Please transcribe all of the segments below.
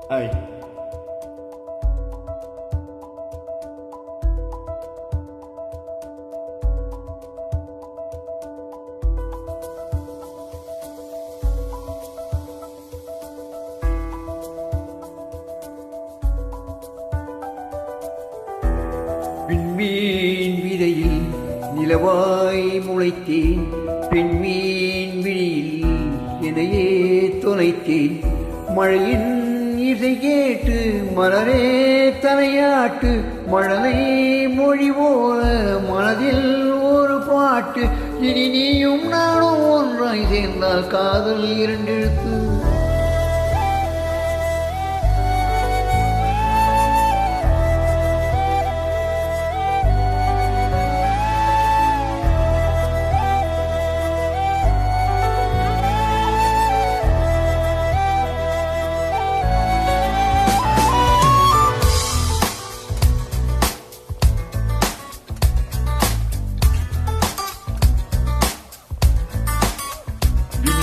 Hai. விண்மீன் விதையில் நிலவாய் முளைத்தேன், பெண்மீன் விழியில் என்னையே தொலைத்தேன். மழையின் இசை கேட்டு மலரே தலையாட்டு, மழலை மொழி போல மனதில் ஒரு பாட்டு. இனி நீயும் நானும் ஒன்றாய் சேர்ந்தால் காதல் இரண்டெழுத்து.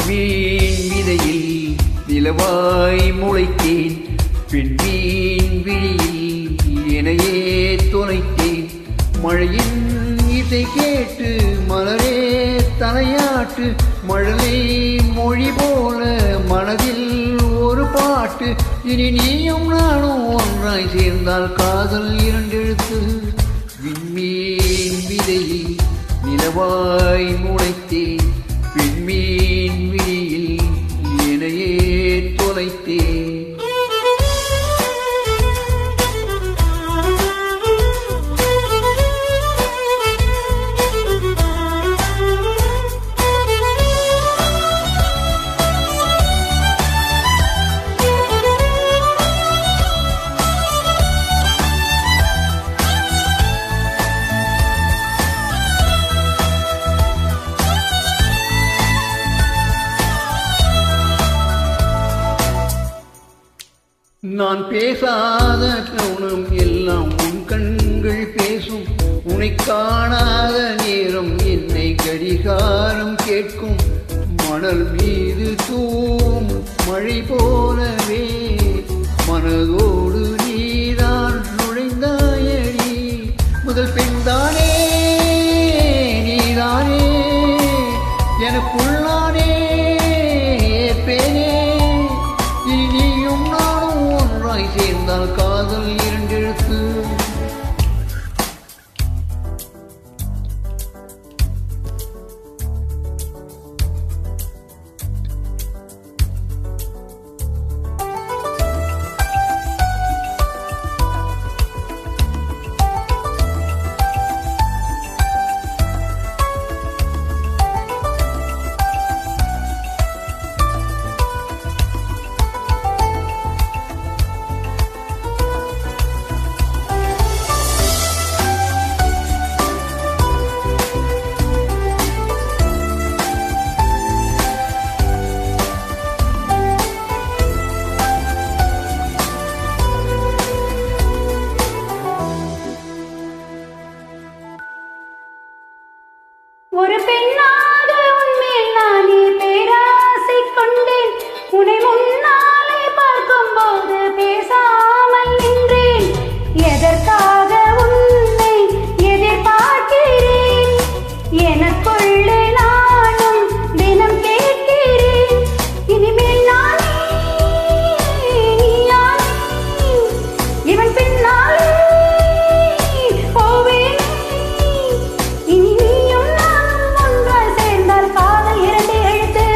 மீன் விதையில் நிலவாய் முளைத்தேன், பெண்மீன் விழியில் என்னையே தொலைத்தேன். மழையின் இசை கேட்டு மலரே தலையாட்டு, மழலை மொழி போல மனதில் ஒரு பாட்டு. இனி நீயும் நானும் ஒன்றாய் சேர்ந்தால் காதல் இரண்டெழுத்து. விண்மீன் விதையில் நிலவாய் முளைத்தேன், பெண்மீன் விழியில் என்னையே தொலைத்தேன். நான் பேசாத கவுனம் எல்லாம் உன் கண்கள் பேசும், உன்னை காணாத நேரம் என்னை கடிகாரம் கேட்கும். மணல் மீது தூவும் மழை போலவே மனதோடு நீதான் நுழைந்தாயடி. முதல் பெண்தானே நீதானே எனக்குள்ளானே பேனே. இனி நீயும் நானும் ஒன்றாய் சேர்ந்தால் காதல் இரண்டெழுத்து. ஒரு பெண்ணாக உன்மேல் நானே பேராசை கொண்டேன், உன்னை முன்னாலே பார்க்கும் போது பேசாமல் நின்றேன். எதற்காக உன்னை எதிர்பார்க்கிறேன், எனக்குள்ளே நானும் தினம் கேட்கிறேன். இனிமேல் நானே நீயானே, இவன் பின்னாலே போவேன். இனி நீயும் நானும் ஒன்றாய் சேர்ந்தால் காதல் இரண்டு எழுத்து.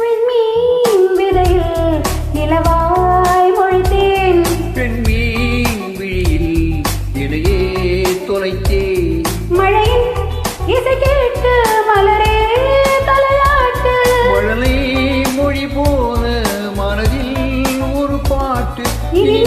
விண்மீன் விதையில் நிலவாய் முளைத்தேன், பெண்மீன் விழியில் என்னையே தொலைத்தேன். மழையின் இசை கேட்டு மலரே தலையாட்டு, மழலை மொழி போல மனதில் ஒரு பாட்டு. இனி